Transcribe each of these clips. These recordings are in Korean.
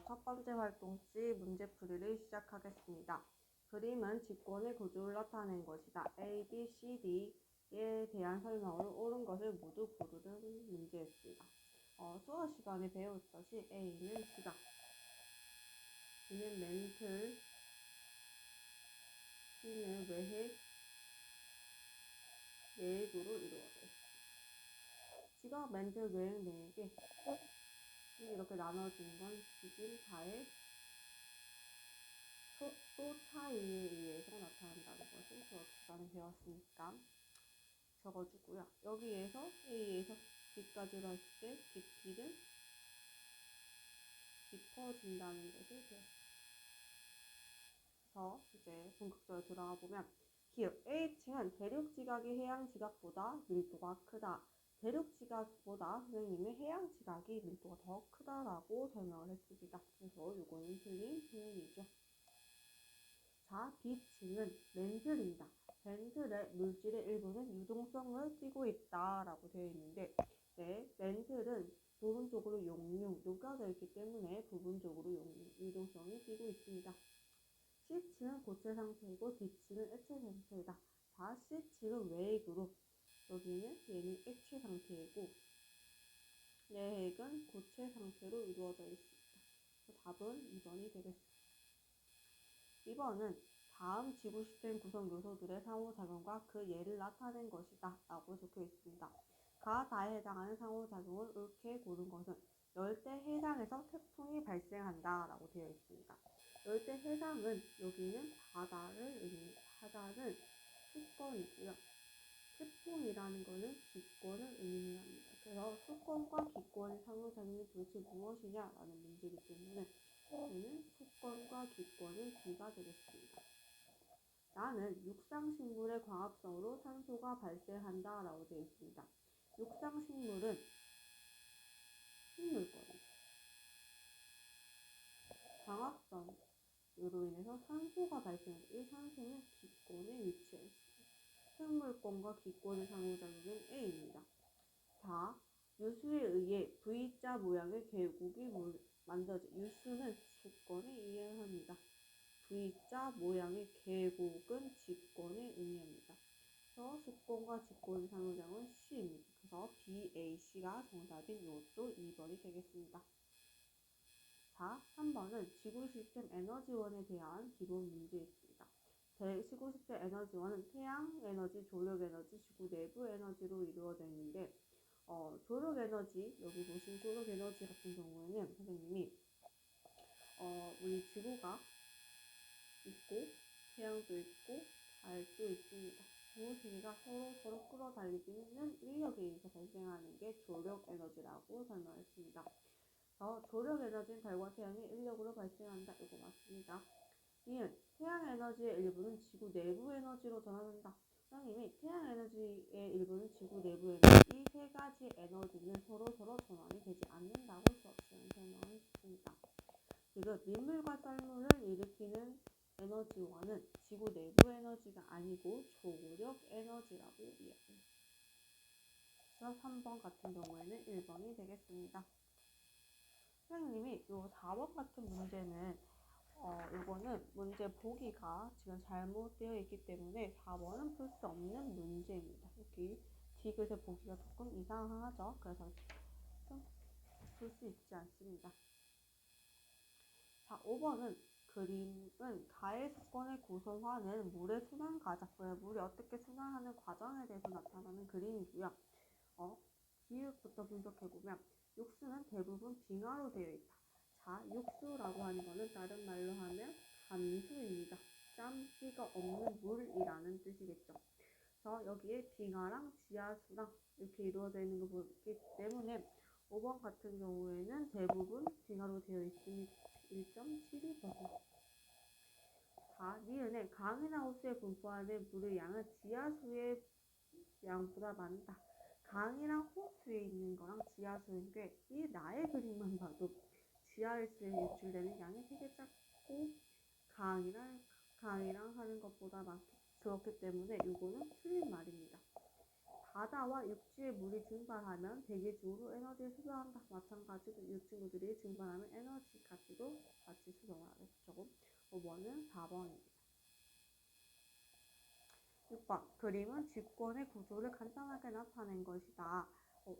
첫 번째 활동지 문제풀이를 시작하겠습니다. 그림은 직권의 구조를 나타낸 것이다. A, B, C, D에 대한 설명으로 옳은 것을 모두 고르는 문제였습니다. 수업 시간에 배웠듯이 A는 지각, B는 멘틀, C는 외핵, 내액으로 이루어져 있습니다. 지각, 멘틀, 외핵, 내액이 이렇게 나눠지는 건 지진, 가액, 속도 차이에 의해서 나타난다는 것을 수업 시간에 배웠으니까 적어주고요. 여기에서 A에서 B까지로 했을 때 깊이는 깊어진다는 것을 배웠습니다. 그래서 이제 본격적으로 들어가 보면 기억 A층은 대륙 지각이 해양 지각보다 밀도가 크다. 대륙 지각보다 선생님의 해양 지각이 밀도가 더 크다라고 설명을 했습니다. 그래서 이거는 틀린 표현이죠. 자, B층은 멘틀입니다. 멘틀의 물질의 일부는 유동성을 띠고 있다라고 되어 있는데, 네, 멘틀은 부분적으로 용융, 녹아져 있기 때문에 부분적으로 유동성이 띠고 있습니다. C층은 고체 상태이고 D층은 액체 상태이다. 자, C층은 외액으로, 여기는 얘는 액체 상태이고 내액은 고체 상태로 이루어져 있습니다. 답은 2번이 되겠습니다. 2번은 다음 지구 시스템 구성 요소들의 상호작용과 그 예를 나타낸 것이다 라고 적혀 있습니다. 가다에 해당하는 상호작용을 옳게 고른 것은 열대 해상에서 태풍이 발생한다 라고 되어 있습니다. 열대 해상은 여기는 바다를 의미합니다. 바다는 수권이고요. 태풍이라는 것은 기권을 의미합니다. 그래서 수권과 기권의 상호작용이 도대체 무엇이냐라는 문제이기 때문에 얘는 수권과 기권은 B가 되겠습니다. 나는 육상식물의 광합성으로 산소가 발생한다 라고 되어 있습니다. 육상식물은 식물권이죠. 광합성으로 인해서 산소가 발생한다. 이 산소는 기권에 위치해 있습니다. 생물권과 기권의 상호작용은 A입니다. 자, 유수에 의해 V자 모양의 계곡이 만들어져. 유수는 수권에 의해합니다. V자 모양의 계곡은 직권에 의미합니다. 그래서 수권과 직권의 상호작용은 C입니다. 그래서 B, A, C가 정답인 이것도 2번이 되겠습니다. 자, 3번은 지구 시스템 에너지원에 대한 기본 문제였습니다. 지구 시스템 에너지원은 태양 에너지, 조력 에너지, 지구 내부 에너지로 이루어져 있는데 조력 에너지, 여기 보신 조력 에너지 같은 경우에는 선생님이 우리 지구가 있고 태양도 있고 달도 있습니다. 두 세계가 서로 끌어달리는 인력에 의해서 발생하는 게 조력 에너지라고 설명했습니다. 조력 에너지는 달과 태양의 인력으로 발생한다. 이거 맞습니다. 이은 태양 에너지의 일부는 지구 내부 에너지로 전환한다. 선생님이 태양 에너지의 일부는 지구 내부 에너지, 이 세 가지 에너지는 서로 전환이 되지 않는다고 수업 시간에 설명을 했습니다. 지금 민물과 썰물을 일으키는 에너지원은 지구 내부 에너지가 아니고 조력 에너지라고 이해합니다. 그래서 3번 같은 경우에는 1번이 되겠습니다. 선생님이 요 4번 같은 문제는 요거는 문제 보기가 지금 잘못되어 있기 때문에 4번은 풀 수 없는 문제입니다. 여기 디귿의 보기가 조금 이상하죠? 그래서 풀 수 있지 않습니다. 자, 5번은 그림은 가해 수권의 고성화는 물의 순환 과정, 물이 어떻게 순환하는 과정에 대해서 나타나는 그림이고요. 기울부터 분석해보면 육수는 대부분 빙하로 되어 있다. 자, 육수라고 하는 거는 다른 말로 하면 담수입니다. 짬기가 없는 물이라는 뜻이겠죠. 그래서 여기에 빙하랑 지하수랑 이렇게 이루어져 있는 거 보기 때문에 5번 같은 경우에는 대부분 빙하로 되어 있으니 1.72%. 자, 니은의 강이나 호수에 분포하는 물의 양은 지하수의 양보다 많다. 강이랑 호수에 있는 거랑 지하수인데 이 나의 그림만 봐도 지하수에 유출되는 양이 되게 작고 강이랑 하는 것보다 많기 그렇기 때문에 이거는 틀린 말입니다. 바다와 육지의 물이 증발하면 대기 중으로 에너지를 수송한다. 마찬가지로 이 친구들이 증발하면 에너지 가지도 같이 수송을 하겠죠. 5번은 4번입니다. 6번 그림은 직권의 구조를 간단하게 나타낸 것이다.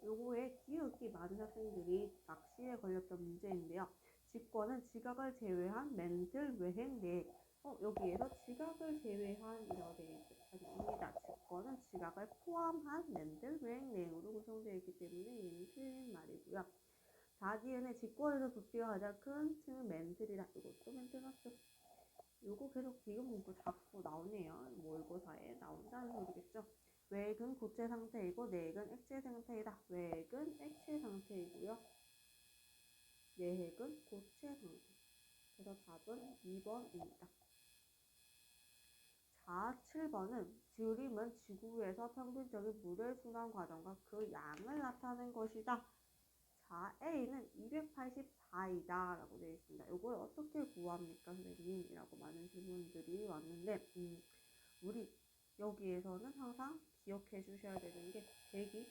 요거에 기억이 많은 학생들이 낚시에 걸렸던 문제인데요. 직권은 지각을 제외한 멘틀 외행 내 여기에서 지각을 제외한 이라고 되어 있습니다. 직권은 지각을 포함한 멘틀 외행 내용으로 구성되어 있기 때문에 얘는 틀린 말이고요. 자, 뒤에는 직권에서 부피가 가장 큰 층은 멘틀이다. 이것도 멘틀 맞죠? 요거 계속 비교 문구 자꾸 나오네요. 모의고사에 나온다는 소리겠죠. 외액은 고체 상태이고 내액은 액체 상태이다. 외액은 액체 상태이고요. 내액은 고체 상태. 그래서 답은 2번입니다. 자, 7번은 그림은 지구에서 평균적인 물의 순환 과정과 그 양을 나타낸 것이다. 자, A는 284이다 라고 되어 있습니다. 이걸 어떻게 구합니까 선생님? 이라고 많은 질문들이 왔는데 우리 여기에서는 항상 기억해 주셔야 되는 게 대기,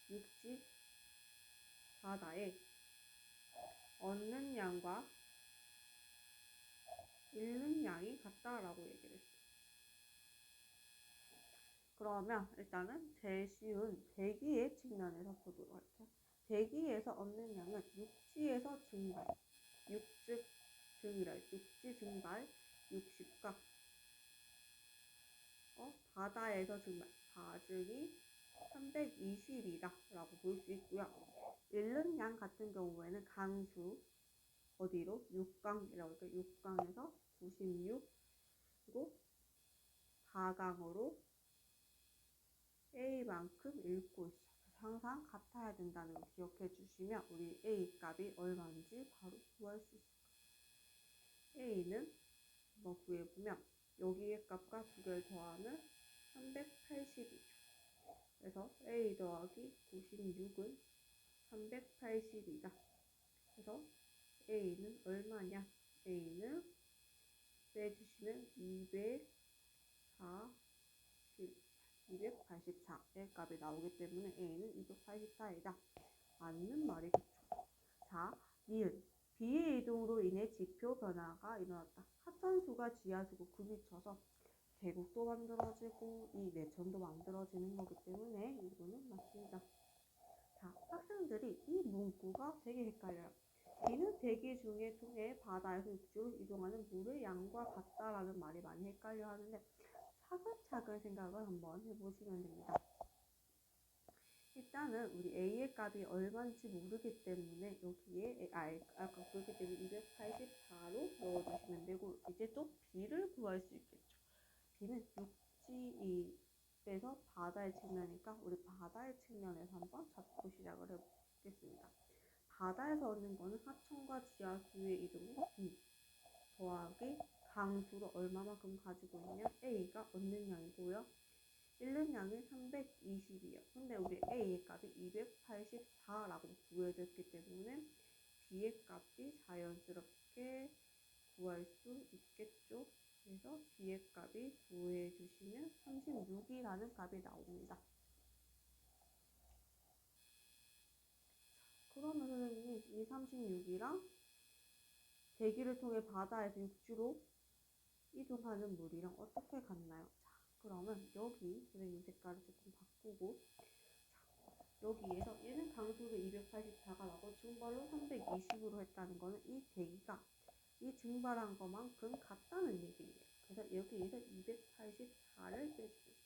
육지, 바다에 얻는 양과 잃는 양이 같다라고 얘기를 했어요. 그러면 일단은 제일 쉬운 대기의 측면에서 보도록 할게요. 대기에서 얻는 양은 육지에서 증발, 육즉 증이라 육지 증발 60과 바다에서 증발, 바증이 320이다 라고 볼 수 있고요. 잃는 양 같은 경우에는 강수 어디로? 6강이라고 할까요? 6강에서 96 그리고 4강으로 A만큼 잃고 있어. 항상 같아야 된다는 거 기억해 주시면 우리 A 값이 얼마인지 바로 구할 수 있을 거예요. A는 한번 구해보면 여기의 값과 두 개를 더하면 380이죠. 그래서 A 더하기 96은 380이다. 그래서 A는 얼마냐? A는 빼주시면 284의 값이 나오기 때문에 A는 284이다. 맞는 말이겠죠. 자, 니은 B의 이동으로 인해 지표 변화가 일어났다. 하천수가 지하수고 급이 쳐서 계곡도 만들어지고 이 내천도 만들어지는 거기 때문에 이거는 맞습니다. 자, 학생들이 이 문구가 되게 헷갈려요. B는 대기 중에 통해 바다에서 육지로 이동하는 물의 양과 같다라는 말이 많이 헷갈려 하는데 차근차근 생각을 한번 해보시면 됩니다. 일단은 우리 A의 값이 얼마인지 모르기 때문에 여기에 아까 그렇기 때문에 284로 넣어주시면 되고 이제 또 B를 구할 수 있겠죠. B는 육지에서 바다의 측면이니까 우리 바다의 측면에서 한번 잡고 시작을 해보겠습니다. 바다에서 얻는 거는 하천과 지하수의 이동은 B 더하기 강수로 얼마만큼 가지고 있냐? A가 얻는 양이고요. 잃는 양이 320이에요. 근데 우리 A의 값이 284라고 구해졌기 때문에 B의 값이 자연스럽게 구할 수 있겠죠. 그래서 B의 값이 구해주시면 36이라는 값이 나옵니다. 그러면 선생님 이 36이랑 대기를 통해 바다에서 육지로 이동하는 물이랑 어떻게 같나요? 자, 그러면 여기 선생님 색깔을 조금 바꾸고 여기에서 얘는 강수를 284가 나고 증발로 320으로 했다는 거는 이 대기가 이 증발한 것만큼 같다는 얘기예요. 그래서 여기에서 284를 빼주세요.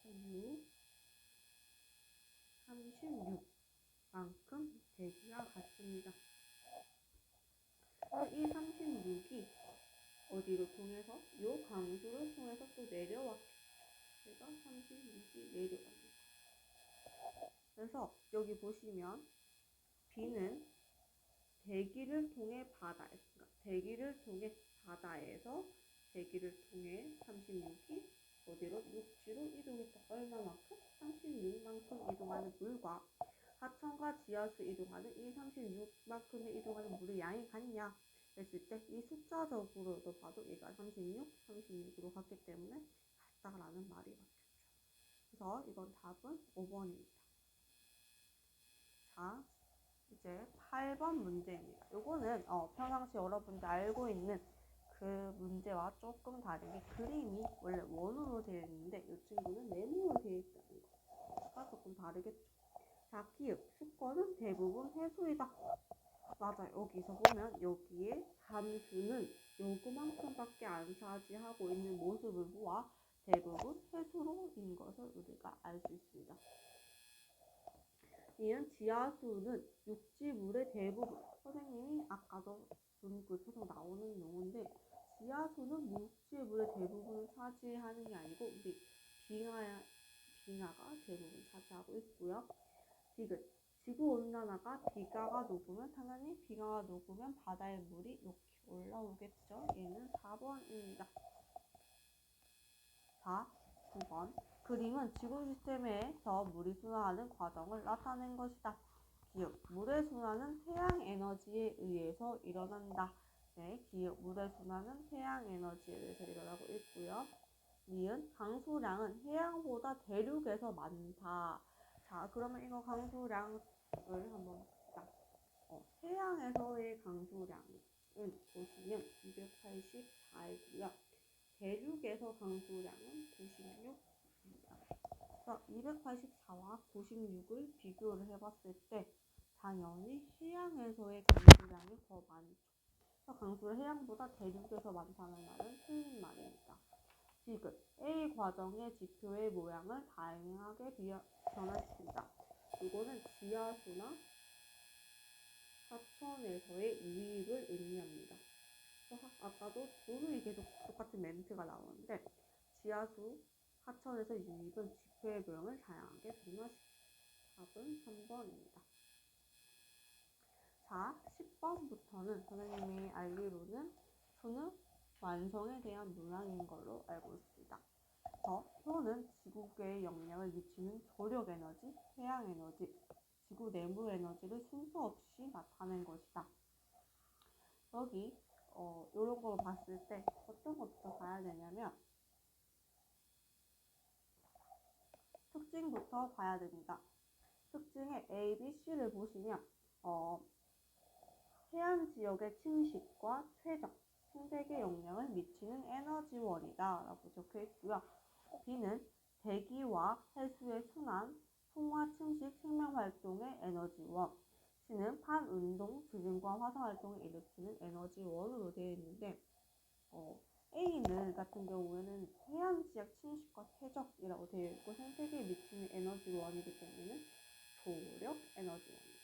6, 36만큼 대기가 같습니다. 이 36이 어디로 통해서? 요 강수를 통해서 또 내려왔겠죠. 그래서 36이 내려갑니다. 그래서 여기 보시면 B는 대기를 통해 바다에서 대기를 통해 36이 어디로? 육지로 이동했다. 얼마만큼? 36만큼 이동하는 물과 하천과 지하수 이동하는 이 36만큼의 이동하는 물의 양이 같냐? 했을 때 이 숫자적으로도 봐도 얘가 36, 36으로 갔기 때문에 같다라는 말이 맞겠죠. 그래서 이건 답은 5번입니다. 자, 이제 8번 문제입니다. 요거는 평상시 여러분들 알고 있는 그 문제와 조금 다르게 그림이 원래 원으로 되어 있는데 이 친구는 네모로 되어 있다는 거가 조금 다르겠죠. 자, 기읍, 수거는 대부분 해수이다. 맞아요. 여기서 보면 여기에 단수는 요그만큼밖에 안 차지하고 있는 모습을 보아 대부분 해수로인 것을 우리가 알 수 있습니다. 이은 지하수는 육지물의 대부분. 선생님이 아까도 문구에서 나오는 용어인데 지하수는 육지물의 대부분을 차지하는 게 아니고 우리 빙하가 대부분 차지하고 있고요. 디귿. 지구온난화가 비가가 녹으면 당연히 비가가 녹으면 바다의 물이 이렇게 올라오겠죠. 얘는 4번입니다. 자, 9번. 그림은 지구 시스템에서 물이 순환하는 과정을 나타낸 것이다. 기억. 물의 순환은 태양 에너지에 의해서 일어난다. 네, 기억. 물의 순환은 태양 에너지에 의해서 일어나고 있고요. 니은 강수량은 해양보다 대륙에서 많다. 자, 그러면 이거 강수량을 한번 봅시다. 해양에서의 강수량은 보시면 284이고요. 대륙에서 강수량은 96입니다. 그래서 284와 96을 비교를 해봤을 때 당연히 해양에서의 강수량이 더 많죠. 그래서 강수는 해양보다 대륙에서 많다는 말은 틀린 말입니다. 디귿. A 과정의 지표의 모양을 다양하게 변화시킨다. 이거는 지하수나 하천에서의 유입을 의미합니다. 아까도 분명히 계속 똑같은 멘트가 나오는데 지하수, 하천에서 유입은 지표의 모양을 다양하게 변화시킨다. 답은 3번입니다. 자, 10번부터는 선생님이 알기로는 수능 완성에 대한 문항인 걸로 알고 있습니다. 표는 지구계에 영향을 미치는 조력 에너지, 태양 에너지, 지구 내부 에너지를 순서 없이 나타낸 것이다. 여기 이런 거 봤을 때 어떤 것부터 봐야 되냐면 특징부터 봐야 됩니다. 특징의 A, B, C를 보시면 해안 지역의 침식과 퇴적, 생태계 영향을 미치는 에너지원이다 라고 적혀 있고요. B는 대기와 해수의 순환, 풍화 침식 생명활동의 에너지원. C는 판운동, 지진과 화산활동을 일으키는 에너지원으로 되어 있는데 A는 같은 경우에는 해안지역 침식과 퇴적이라고 되어 있고 생태계에 미치는 에너지원이기 때문에 조력 에너지원입니다.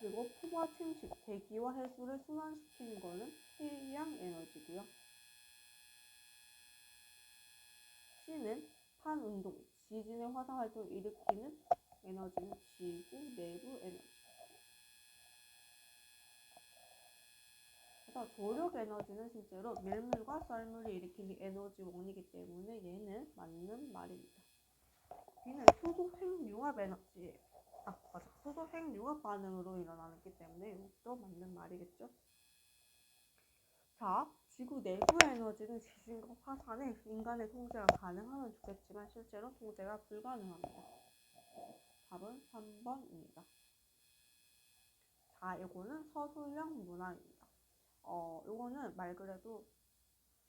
그리고 풍화 침식, 대기와 해수를 순환시키는 것은 해양 에너지고요. C는 판운동, 지진의 화산활동을 일으키는 에너지는 지구 내부 에너지. 그래서 조력 에너지는 실제로 밀물과 썰물이 일으키는 에너지원이기 때문에 얘는 맞는 말입니다. B는 수소핵융합 에너지예요. 맞아. 수소핵융합 반응으로 일어나기 때문에 이것도 맞는 말이겠죠. 자, 지구 내부 에너지는 지진과 화산에 인간의 통제가 가능하면 좋겠지만 실제로 통제가 불가능합니다. 답은 3번입니다. 자, 이거는 서술형 문항입니다. 이거는 말 그대로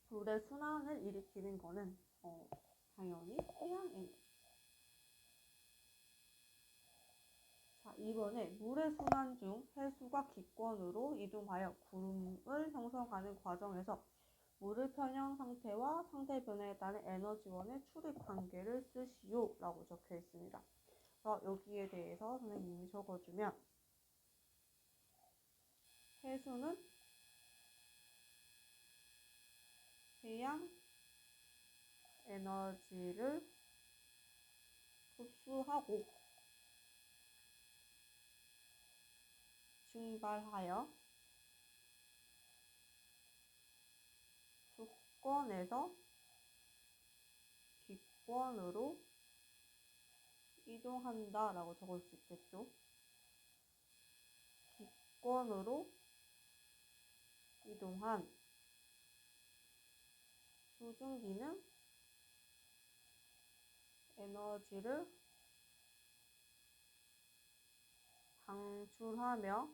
물의 순환을 일으키는 거는 당연히 해양 에너지. 자, 이번에 물의 순환 중 해수가 기권으로 이동하여 구름을 형성하는 과정에서 물의 편형 상태와 상태 변화에 따른 에너지원의 출입 관계를 쓰시오 라고 적혀 있습니다. 그래서 여기에 대해서 선생님이 적어주면 해수는 해양 에너지를 흡수하고 증발하여 주권에서 기권으로 이동한다 라고 적을 수 있겠죠. 기권으로 이동한 수증기는 에너지를 방출하며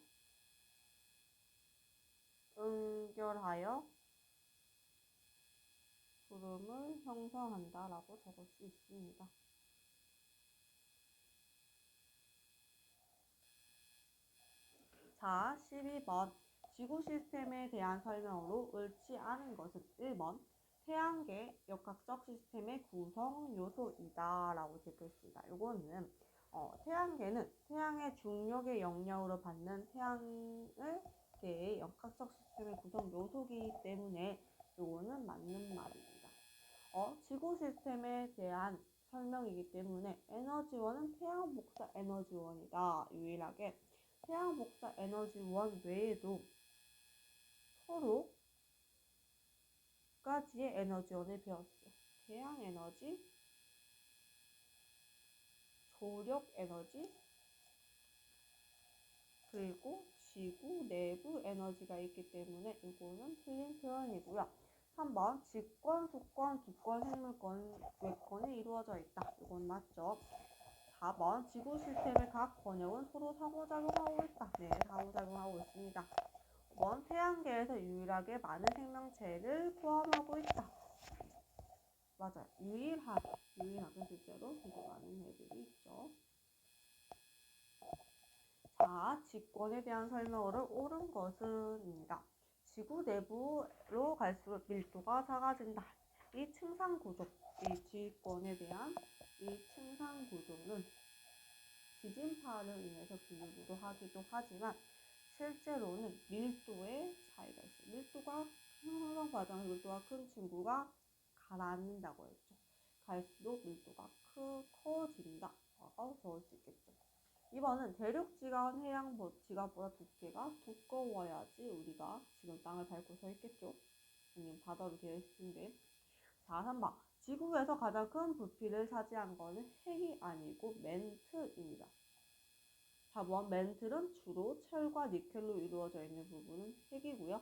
응결하여 구름을 형성한다라고 적을 수 있습니다. 자, 12번. 지구 시스템에 대한 설명으로 옳지 않은 것은 1번. 태양계 역학적 시스템의 구성 요소이다 라고 적혀 있습니다. 이거는 태양계는 태양의 중력의 영향으로 받는 태양계의 역학적 시스템의 구성 요소이기 때문에 이거는 맞는 말입니다. 지구 시스템에 대한 설명이기 때문에 에너지원은 태양 복사 에너지원이다. 유일하게 태양 복사 에너지원 외에도 서로 가지의 에너지원을 배웠어요. 태양 에너지, 조력 에너지, 그리고 지구 내부 에너지가 있기 때문에 이거는 틀린 표현이고요. 3번 직권, 속권, 기권, 생물권, 외권이 이루어져 있다. 이건 맞죠? 4번 지구 시스템의 각 권역은 서로 상호작용하고 있다. 네, 상호작용하고 있습니다. 5번 태양계에서 유일하게 많은 생명체를 포함하고 있다. 맞아요. 유일하게 실제로 되게 많은 애들이 있죠. 자, 직권에 대한 설명으로 옳은 것은입니다. 지구 내부로 갈수록 밀도가 작아진다. 이 층상 구조, 이 직권에 대한 이 층상 구조는 지진파로 인해서 기울기도 하기도 하지만 실제로는 밀도의 차이가 있어요. 밀도가 형성 과정에서 밀도가 큰 친구가 가라앉는다고 했죠. 갈수록 밀도가 커진다라고 적을 수 있겠죠. 2번은 대륙 지간 해양 지갑보다 두께가 두꺼워야지 우리가 지금 땅을 밟고 서 있겠죠. 아니면 바다로 되어 있을 텐데. 자, 3번. 지구에서 가장 큰 부피를 차지한 거는 핵이 아니고 멘틀입니다. 4번. 멘틀은 주로 철과 니켈로 이루어져 있는 부분은 핵이고요.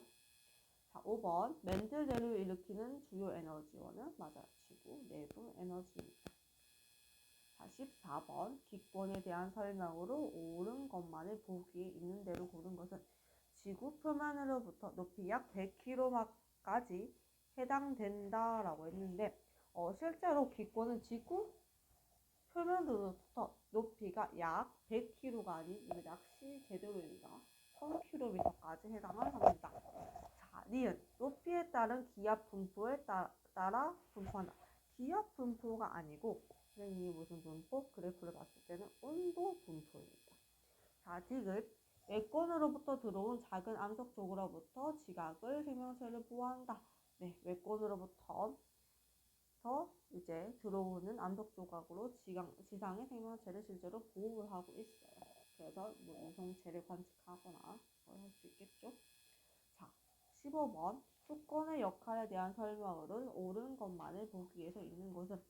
자, 5번. 멘틀 대류를 일으키는 주요 에너지원은 맞아요. 지구 내부 에너지입니다. 자, 14번. 기권에 대한 설명으로 옳은 것만을 보기에 있는 대로 고른 것은 지구 표면으로부터 높이 약 100km까지 해당된다라고 했는데 실제로 기권은 지구 표면으로부터 높이가 약 100km가 아닌 이거 낚시 제대로입니다. 1000km까지 해당을 합니다. 자, 니은 높이에 따른 기압 분포에 따라 분포한다. 기압 분포가 아니고 선생님이 무슨 분포? 그래프를 봤을 때는 온도 분포입니다. 자, 디귿 외권으로부터 들어온 작은 암석 쪽으로부터 지각을 생명체를 보호한다. 네, 외권으로부터 이제 들어오는 암석 조각으로 지상의 생명체를 실제로 보호를 하고 있어요. 그래서 뭐 유성체를 관측하거나 할 수 있겠죠. 자, 15번 수권의 역할에 대한 설명으로 옳은 것만을 보기 위해서 있는 것은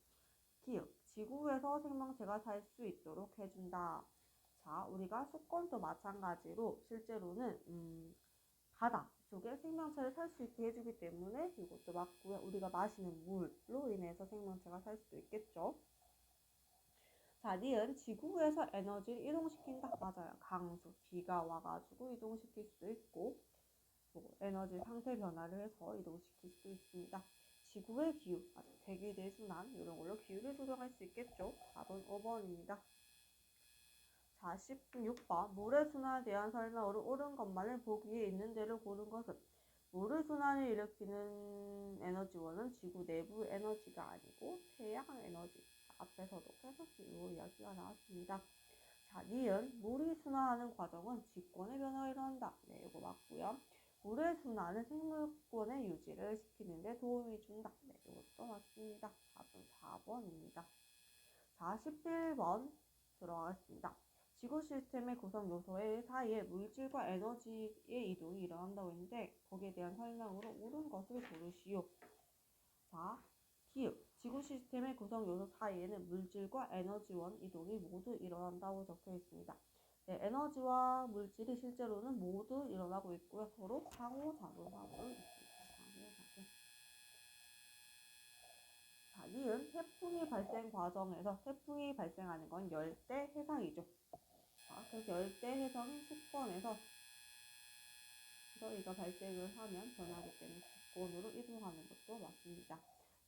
기역, 지구에서 생명체가 살 수 있도록 해준다. 자, 우리가 수권도 마찬가지로 실제로는 바다 속에 생명체를 살 수 있게 해주기 때문에 이것도 맞고요. 우리가 마시는 물로 인해서 생명체가 살 수도 있겠죠. 자, 니은 지구에서 에너지를 이동시킨다. 맞아요. 강수, 비가 와가지고 이동시킬 수도 있고 에너지 상태 변화를 해서 이동시킬 수도 있습니다. 지구의 기후, 대기 대순환 이런 걸로 기후를 조정할 수 있겠죠. 답은 5번입니다. 자, 16번 물의 순환에 대한 설명으로 옳은 것만을 보기에 있는 대로 고른 것은 물의 순환을 일으키는 에너지원은 지구 내부 에너지가 아니고 태양 에너지. 앞에서도 계속 이 이야기가 나왔습니다. 자, 니은 물이 순환하는 과정은 직권의 변화가 일어난다. 네, 이거 맞고요. 물의 순환은 생물권의 유지를 시키는 데 도움이 준다. 네, 이것도 맞습니다. 답은 4번입니다. 자, 11번 들어가겠습니다. 지구 시스템의 구성 요소의 사이에 물질과 에너지의 이동이 일어난다고 했는데 거기에 대한 설명으로 옳은 것을 고르시오. 자, 기읍. 지구 시스템의 구성 요소 사이에는 물질과 에너지원 이동이 모두 일어난다고 적혀 있습니다. 네, 에너지와 물질이 실제로는 모두 일어나고 있고요. 서로 상호작용하고 있습니다. 상호작용. 자, 니은 태풍이 발생 과정에서 태풍이 발생하는 건 열대 해상이죠. 자, 그래서 열대 해상인 수권에서 이가 발생을 하면 변하기 때문에 기권으로 이동하는 것도 맞습니다.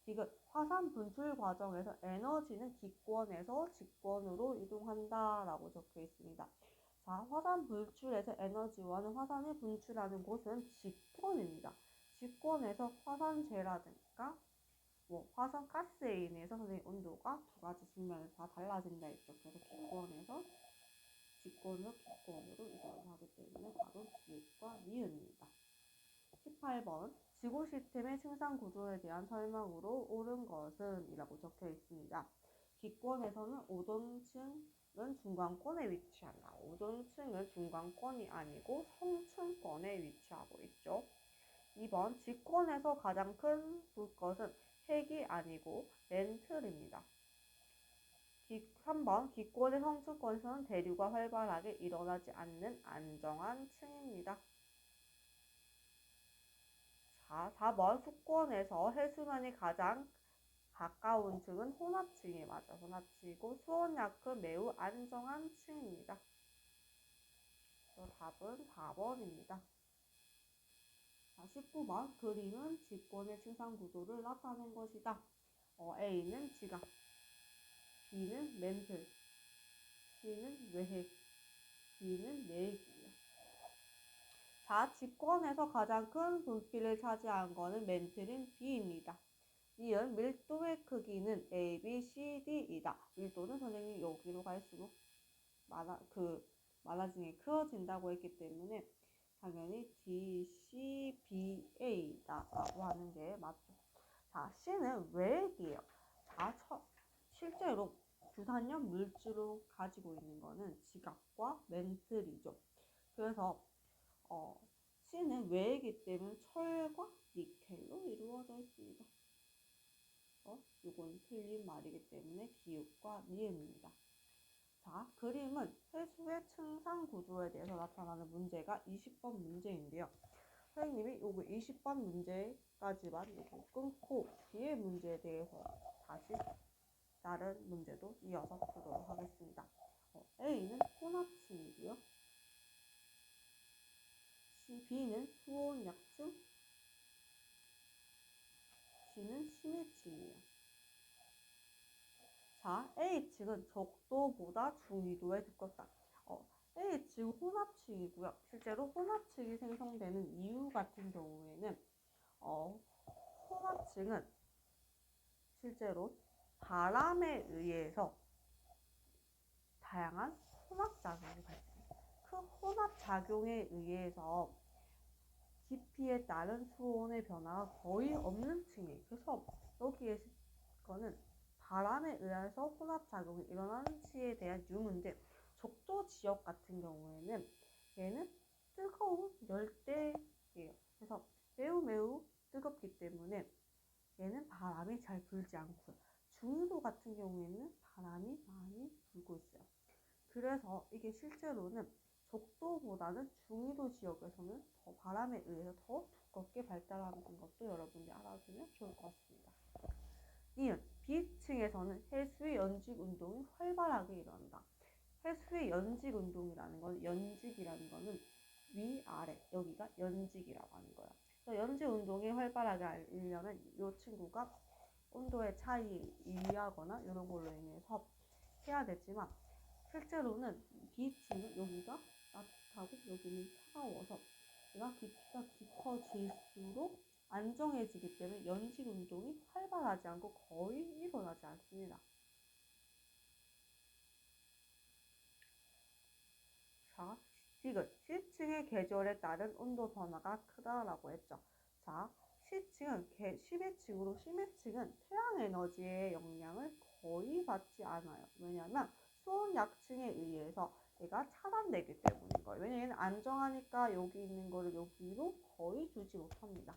지금 화산 분출 과정에서 에너지는 기권에서 직권으로 이동한다라고 적혀 있습니다. 자, 화산 분출에서 에너지와는 화산을 분출하는 곳은 직권입니다. 직권에서 화산재라든가 화산 가스에 인해서 선생님 온도가 두 가지 측면에서 다 달라진다 했죠. 그래서 기권에서 직권으로 기권으로 이동을 하기 때문에 답은 기읍과 니은입니다. 18번 지구 시스템의 층상 구조에 대한 설명으로 옳은 것은 이라고 적혀 있습니다. 기권에서는 오존층은 중간권에 위치한다. 오존층은 중간권이 아니고 성층권에 위치하고 있죠. 2번 직권에서 가장 큰 것은 핵이 아니고 멘틀입니다. 3번 기권의 성층권에서는 대류가 활발하게 일어나지 않는 안정한 층입니다. 자, 4번 수권에서 해수면이 가장 가까운 층은 혼합층이 맞아. 혼합층이고 수온약은 매우 안정한 층입니다. 답은 4번입니다. 자, 19번 그림은 직권의 층상 구조를 나타낸 것이다. A는 지각, B는 멘틀, C는 외핵, D는 내핵이에요. 자, 직권에서 가장 큰 분필을 차지한 것은 멘틀인 B입니다. 니은 밀도의 크기는 A, B, C, D이다. 밀도는 선생님이 여기로 갈수록 많아지게 크어진다고 했기 때문에 당연히 D, C, B, A다라고 하는 게 맞죠. 자, C는 외핵이에요. 자, 실제로 부산염 물질로 가지고 있는 거는 지각과 멘틀이죠. 그래서 C는 외핵이기 때문에 철과 니켈로 이루어져 있습니다. 이건 틀린 말이기 때문에 기읍과 니은입니다. 자, 그림은 해수의 층상 구조에 대해서 나타나는 문제가 20번 문제인데요. 선생님이 요거 20번 문제까지만 요거 끊고 뒤에 문제에 대해서 다시 다른 문제도 이어서 보도록 하겠습니다. A는 혼합층이고요. B는 수온약층, C는 심해층이에요. 자, A층은 적도보다 중위도에 두껍다. A층 혼합층이고요. 실제로 혼합층이 생성되는 이유 같은 경우에는 혼합층은 실제로 바람에 의해서 다양한 혼합작용이 발생해요. 그 혼합작용에 의해서 깊이에 따른 수온의 변화가 거의 없는 층이에요. 그래서 여기에 거는 바람에 의해서 혼합작용이 일어나는 시에 대한 유무인데 적도 지역 같은 경우에는 얘는 뜨거운 열대예요. 그래서 매우 뜨겁기 때문에 얘는 바람이 잘 불지 않고요. 중위도 같은 경우에는 바람이 많이 불고 있어요. 그래서 이게 실제로는 적도보다는 중위도 지역에서는 더 바람에 의해서 더 두껍게 발달하는 것도 여러분들이 알아두면 좋을 것 같습니다. 니은 B층에서는 해수의 연직 운동이 활발하게 일어난다. 해수의 연직 운동이라는 건 연직이라는 거는 위아래 여기가 연직이라고 하는 거야. 그래서 연직 운동이 활발하게 하려면 이 친구가 온도의 차이 이해하거나 이런 걸로 인해서 해야 되지만 실제로는 B층은 여기가 따뜻하고 여기는 차가워서 얘가 깊이가 깊어질수록 안정해지기 때문에 연직 운동이 활발하지 않고 거의 일어나지 않습니다. 자, 지금 C층의 계절에 따른 온도 변화가 크다라고 했죠. 자, C층은 심해층으로 심해층은 태양 에너지의 영향을 거의 받지 않아요. 왜냐하면 수온 약층에 의해서 얘가 차단되기 때문인 거예요. 왜냐면 안정하니까 여기 있는 거를 여기로 거의 주지 못합니다.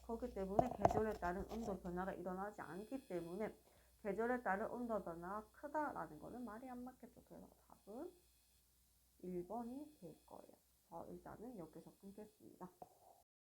그렇기 때문에 계절에 따른 온도 변화가 일어나지 않기 때문에 계절에 따른 온도 변화가 크다라는 거는 말이 안 맞겠죠. 그래서 답은 1번이 될 거예요. 일단은 여기서 끊겠습니다.